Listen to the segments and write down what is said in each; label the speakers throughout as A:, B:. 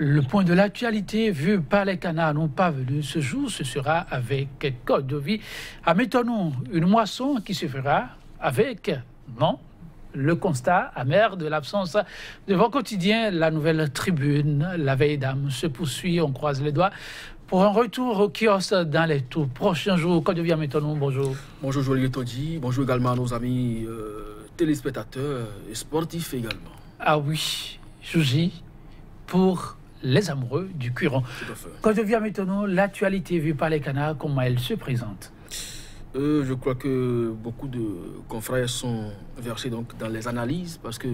A: Le point de l'actualité vu par les canards n'ont pas venu ce jour, ce sera avec Code de vie. Mettons-nous une moisson qui se fera avec, non, le constat amer de l'absence de vos quotidiens. La nouvelle tribune, la veille d'âme se poursuit, on croise les doigts pour un retour au kiosque dans les tout prochains jours. Code de vie, mettons-nous, bonjour.
B: Bonjour Joël Todi, bonjour également à nos amis téléspectateurs et sportifs également.
A: Ah oui, Jouji, pour les amoureux du Cuiron. Quand je viens maintenant, l'actualité vue par les canards, comment elle se présente?
B: Je crois que beaucoup de confrères sont versés donc dans les analyses parce que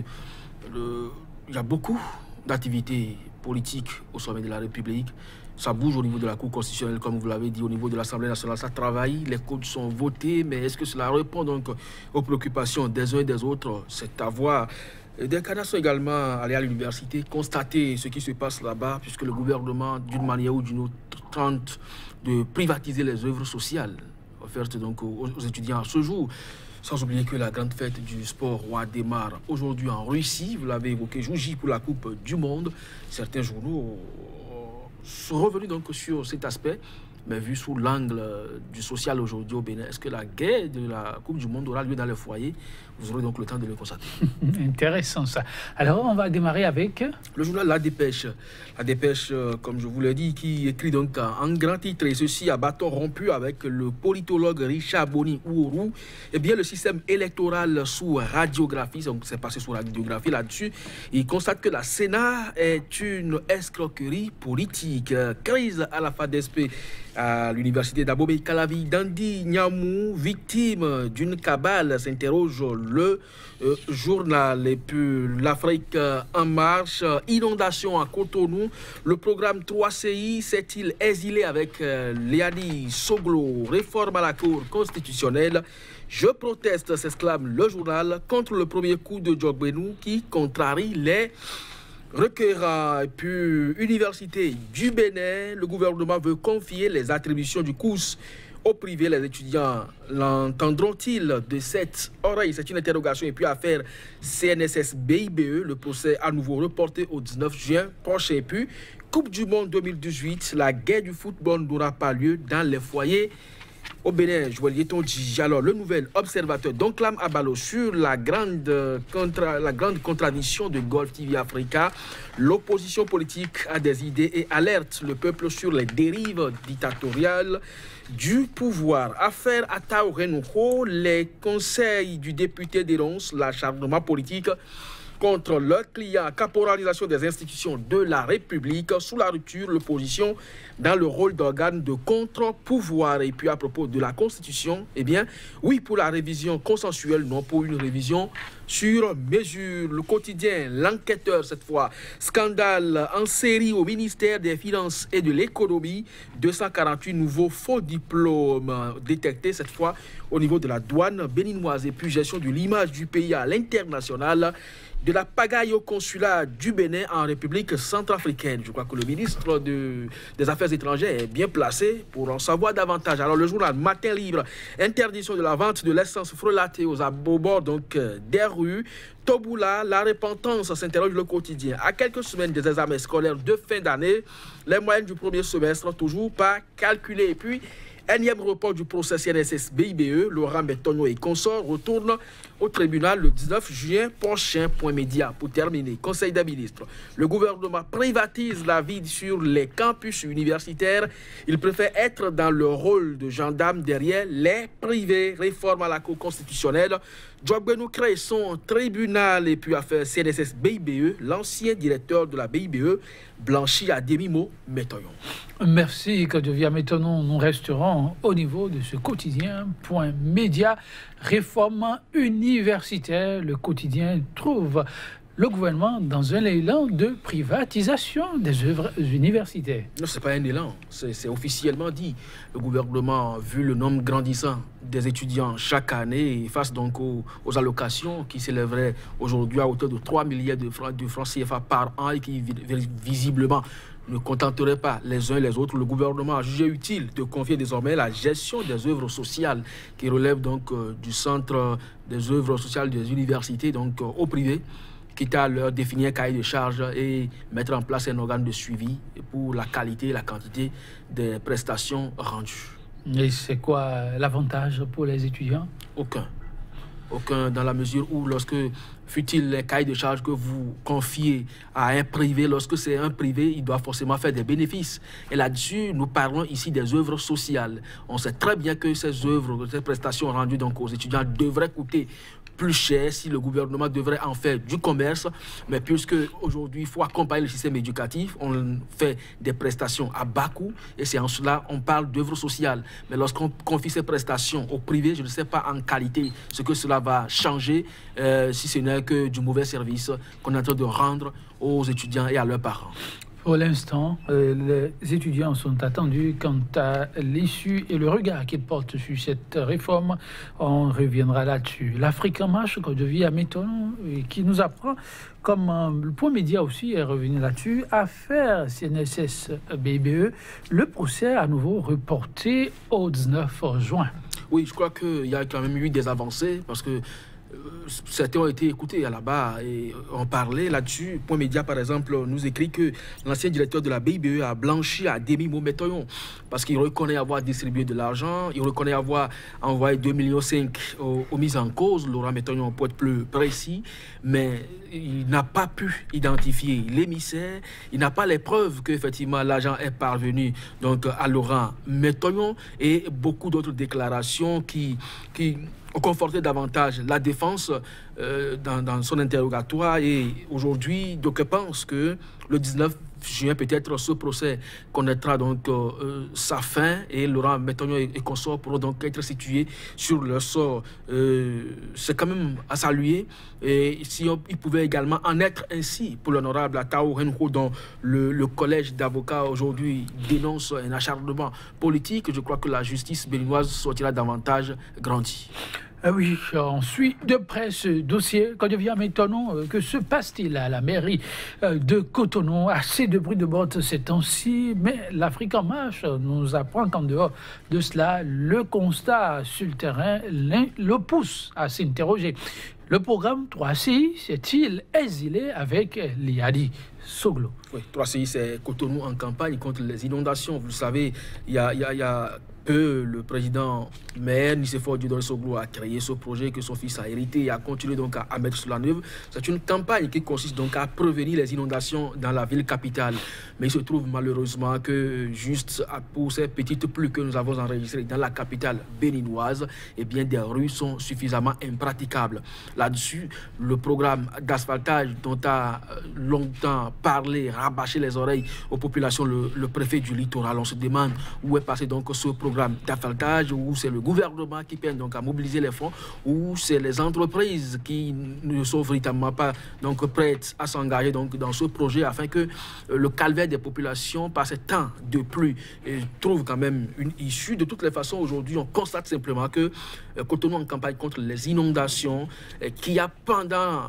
B: il y a beaucoup d'activités politiques au sommet de la République. Ça bouge au niveau de la Cour constitutionnelle, comme vous l'avez dit, au niveau de l'Assemblée nationale, ça travaille, les codes sont votés, mais est-ce que cela répond donc aux préoccupations des uns et des autres? C'est à voir. Des canards sont également allés à l'université constater ce qui se passe là-bas, puisque le gouvernement, d'une manière ou d'une autre, tente de privatiser les œuvres sociales offertes donc aux étudiants à ce jour. Sans oublier que la grande fête du sport roi démarre aujourd'hui en Russie. Vous l'avez évoqué, Jouji pour la Coupe du Monde. Certains journaux sont revenus donc sur cet aspect, mais vu sous l'angle du social aujourd'hui au Bénin, est-ce que la guerre de la Coupe du Monde aura lieu dans les foyers? Vous aurez donc le temps de le constater.
A: Intéressant ça. Alors, on va démarrer avec
B: le journal La Dépêche. La Dépêche, comme je vous l'ai dit, qui écrit donc en grand titre, et ceci à bâton rompu avec le politologue Richard Boni Ouourou. Eh bien, le système électoral sous radiographie, donc c'est passé sous radiographie là-dessus, il constate que la Sénat est une escroquerie politique. Crise à la FADESP à l'université d'Abomey Calavi. Dandy Niamou, victime d'une cabale, s'interroge le journal. Et puis l'Afrique en marche, inondation à Cotonou. Le programme 3CI s'est-il exilé avec Léani Soglo? Réforme à la Cour constitutionnelle. Je proteste, s'exclame le journal, contre le premier coup de Djogbenou qui contrarie les requérants. Et puis, Université du Bénin, le gouvernement veut confier les attributions du COUS au privé. Les étudiants l'entendront-ils de cette oreille? C'est une interrogation. Et puis, affaire CNSS-BIBE, le procès à nouveau reporté au 19 juin prochain. Et puis, Coupe du Monde 2018, la guerre du football n'aura pas lieu dans les foyers au Bénin. Joël Todi. Alors, le nouvel observateur d'Onclam Abalo sur la grande contradiction de Golf TV Africa. L'opposition politique a des idées et alerte le peuple sur les dérives dictatoriales du pouvoir. Affaire Atao Renouho, les conseils du député dénoncent l'acharnement politique contre leur client, caporalisation des institutions de la République, sous la rupture, l'opposition dans le rôle d'organe de contre-pouvoir. Et puis à propos de la Constitution, eh bien, oui pour la révision consensuelle, non pour une révision sur mesure. Le quotidien, l'enquêteur cette fois, scandale en série au ministère des Finances et de l'Économie, 248 nouveaux faux diplômes détectés cette fois au niveau de la douane béninoise. Et puis gestion de l'image du pays à l'international, de la pagaille au consulat du Bénin en République centrafricaine. Je crois que le ministre des Affaires étrangères est bien placé pour en savoir davantage. Alors le journal Matin Libre, interdiction de la vente de l'essence frelatée aux abords donc des rues. Toboula, la repentance, s'interroge le quotidien. À quelques semaines des examens scolaires de fin d'année, les moyennes du premier semestre toujours pas calculées. Et puis, énième report du procès CNSS-BIBE, Laurent Betonno et consorts retournent au tribunal le 19 juin prochain. Point média pour terminer. Conseil des ministres. Le gouvernement privatise la vie sur les campus universitaires. Il préfère être dans le rôle de gendarme derrière les privés. Réforme à la Cour constitutionnelle. Djogbenou crée son tribunal. Et puis affaire CNSS-BIBE, l'ancien directeur de la BIBE, blanchi à demi-mot, Métoyon.
A: Merci, Kadevia. Maintenant, nous resterons au niveau de ce quotidien. Point média, réforme universitaire. Le quotidien trouve le gouvernement dans un élan de privatisation des œuvres universitaires.
B: Non, ce n'est pas un élan, c'est officiellement dit. Le gouvernement, vu le nombre grandissant des étudiants chaque année, face donc aux allocations qui s'élèveraient aujourd'hui à hauteur de 3 milliards de francs CFA par an et qui visiblement ne contenterait pas les uns et les autres, le gouvernement a jugé utile de confier désormais la gestion des œuvres sociales qui relèvent donc du centre des œuvres sociales des universités donc au privé. quitte à leur définir un cahier de charge et mettre en place un organe de suivi pour la qualité et la quantité des prestations rendues.
A: Et c'est quoi l'avantage pour les étudiants?
B: Aucun. Aucun, dans la mesure où lorsque, fut-il les cahiers de charge que vous confiez à un privé, lorsque c'est un privé, il doit forcément faire des bénéfices. Et là-dessus, nous parlons ici des œuvres sociales. On sait très bien que ces œuvres, ces prestations rendues donc aux étudiants devraient coûter plus cher si le gouvernement devrait en faire du commerce, mais puisque aujourd'hui il faut accompagner le système éducatif, on fait des prestations à bas coût et c'est en cela on parle d'œuvres sociales. Mais lorsqu'on confie ces prestations au privé, je ne sais pas en qualité ce que cela va changer si ce n'est que du mauvais service qu'on est en train de rendre aux étudiants et à leurs parents.
A: Pour l'instant, les étudiants sont attendus quant à l'issue et le regard qu'ils portent sur cette réforme. On reviendra là-dessus. L'Afrique en marche, Côte d'Ivoire à Méton, qui nous apprend, comme le point média aussi est revenu là-dessus, affaire CNSS BBE, le procès à nouveau reporté au 19 juin.
B: Oui, je crois qu'il y a quand même eu des avancées parce que certains ont été écoutés à la barre et ont parlé là-dessus. Point Média, par exemple, nous écrit que l'ancien directeur de la BIBE a blanchi à Demi Mometoyon parce qu'il reconnaît avoir distribué de l'argent, il reconnaît avoir envoyé 2,5 millions aux mises en cause, Laurent Metoyon pour être plus précis, mais il n'a pas pu identifier l'émissaire, il n'a pas les preuves qu'effectivement l'argent est parvenu donc, à Laurent Metoyon et beaucoup d'autres déclarations qui ont conforté davantage la défense dans son interrogatoire. Et aujourd'hui, donc, je pense que le 19 juin, peut-être, ce procès connaîtra donc sa fin et Laurent Metoyon et consorts pourront donc être situés sur leur sort. C'est quand même à saluer. Et si il pouvait également en être ainsi pour l'honorable Atao Renho, dont le collège d'avocats aujourd'hui dénonce un acharnement politique, je crois que la justice béninoise sortira davantage grandie.
A: Ah oui, on suit de près ce dossier. Quand devient étonnant, que se passe-t-il à la mairie de Cotonou? Assez de bruit de bottes ces temps-ci, mais l'Afrique en marche nous apprend qu'en dehors de cela, le constat sur le terrain le pousse à s'interroger. Le programme 3CI s'est-il exilé avec Liadi Soglo?
B: Oui, 3CI, c'est Cotonou en campagne contre les inondations. Vous le savez, il y a peu, le président maire Nicéphore Dieudonné Soglo a créé ce projet que son fils a hérité et a continué donc à mettre sur la neuve. C'est une campagne qui consiste donc à prévenir les inondations dans la ville capitale. Mais il se trouve malheureusement que juste pour ces petites pluies que nous avons enregistrées dans la capitale béninoise, eh bien des rues sont suffisamment impraticables. Là-dessus, le programme d'asphaltage dont a longtemps parlé, rabâché les oreilles aux populations, le préfet du littoral, on se demande où est passé donc ce programme d'asphaltage, où c'est le gouvernement qui peine donc à mobiliser les fonds, où c'est les entreprises qui ne sont véritablement pas donc prêtes à s'engager donc dans ce projet afin que le calvaire des populations par ces temps de pluie trouve quand même une issue. De toutes les façons, aujourd'hui, on constate simplement que Cotonou en campagne contre les inondations, qui a pendant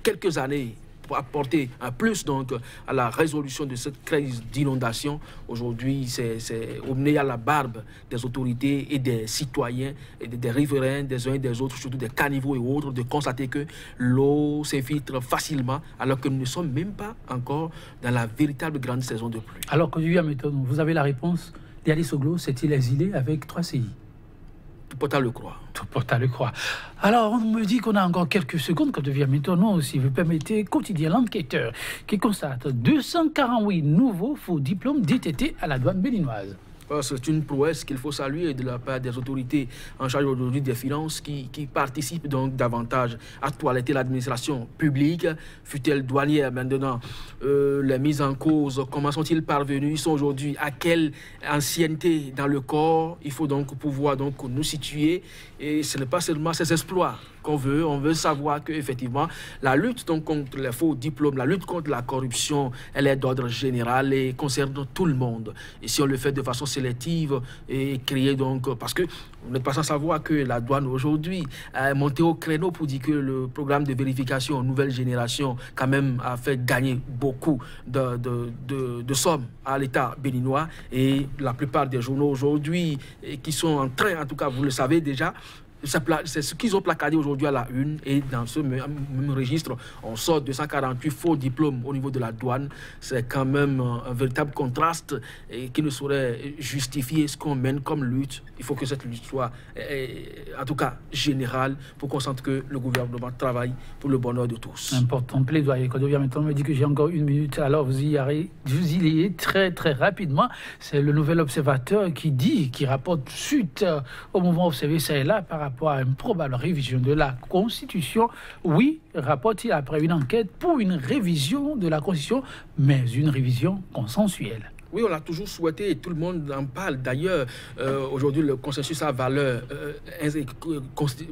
B: quelques années pour apporter un plus donc à la résolution de cette crise d'inondation. Aujourd'hui, c'est au nez à la barbe des autorités et des citoyens, et des riverains, des uns et des autres, surtout des caniveaux et autres, de constater que l'eau s'infiltre facilement alors que nous ne sommes même pas encore dans la véritable grande saison de pluie.
A: Alors que vous avez la réponse. Liadi Soglo s'est-il exilé avec 3CI?
B: Tout porte à le croire.
A: Tout porte à le croire. Alors, on me dit qu'on a encore quelques secondes quand devient étonnant, si vous permettez, quotidien l'enquêteur qui constate 248 nouveaux faux diplômes d'ITT à la douane béninoise.
B: C'est une prouesse qu'il faut saluer de la part des autorités en charge aujourd'hui des finances qui participent donc davantage à toiletter l'administration publique, fut-elle douanière maintenant. Les mises en cause, comment sont-ils parvenus? Ils sont aujourd'hui à quelle ancienneté dans le corps? Il faut donc pouvoir donc nous situer et ce n'est pas seulement ces exploits qu'on veut. On veut savoir qu'effectivement, la lutte donc contre les faux diplômes, la lutte contre la corruption, elle est d'ordre général et concerne tout le monde. Et si on le fait de façon sélective et créer donc... Parce que on n'est pas sans savoir que la douane aujourd'hui a monté au créneau pour dire que le programme de vérification nouvelle génération quand même a fait gagner beaucoup de sommes à l'État béninois. Et la plupart des journaux aujourd'hui qui sont en train, en tout cas vous le savez déjà, C'est ce qu'ils ont placardé aujourd'hui à la une. Et dans ce même registre, on sort 248 faux diplômes au niveau de la douane. C'est quand même un véritable contraste et qui ne saurait justifier ce qu'on mène comme lutte. Il faut que cette lutte soit, en tout cas, générale pour qu'on sente que le gouvernement travaille pour le bonheur de tous.
A: Important plaidoyer. Quand maintenant me dit que j'ai encore 1 minute, alors vous y allez très très rapidement. C'est le Nouvel Observateur qui rapporte suite au mouvement observé ça et là par rapport à une probable révision de la Constitution. Oui, rapporte-t-il après une enquête pour une révision de la Constitution, mais une révision consensuelle.
B: Oui, on l'a toujours souhaité et tout le monde en parle. D'ailleurs, aujourd'hui, le consensus a valeur,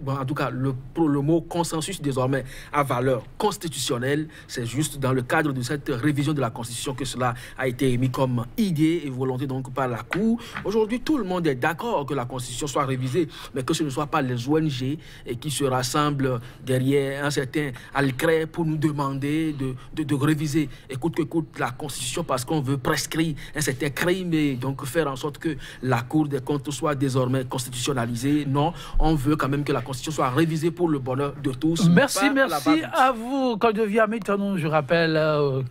B: en tout cas, le mot consensus désormais a valeur constitutionnelle. C'est juste dans le cadre de cette révision de la Constitution que cela a été émis comme idée et volonté donc par la Cour. Aujourd'hui, tout le monde est d'accord que la Constitution soit révisée, mais que ce ne soit pas les ONG qui se rassemblent derrière un certain alcré pour nous demander de réviser. Écoute que coûte la Constitution parce qu'on veut prescrire un certain crime et donc faire en sorte que la Cour des comptes soit désormais constitutionnalisée. Non, on veut quand même que la Constitution soit révisée pour le bonheur de tous.
A: Merci à vous. Quand je viens à Méthonon, je rappelle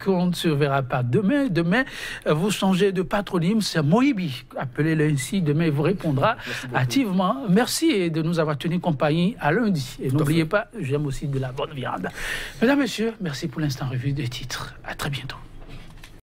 A: qu'on ne se verra pas demain. Demain, vous changez de patronyme, c'est Moïbi. Appelez-le ainsi, demain il vous répondra activement. Merci de nous avoir tenu compagnie à lundi. Et n'oubliez pas, j'aime aussi de la bonne viande. Mesdames, Messieurs, merci pour l'instant revue des titres. À très bientôt.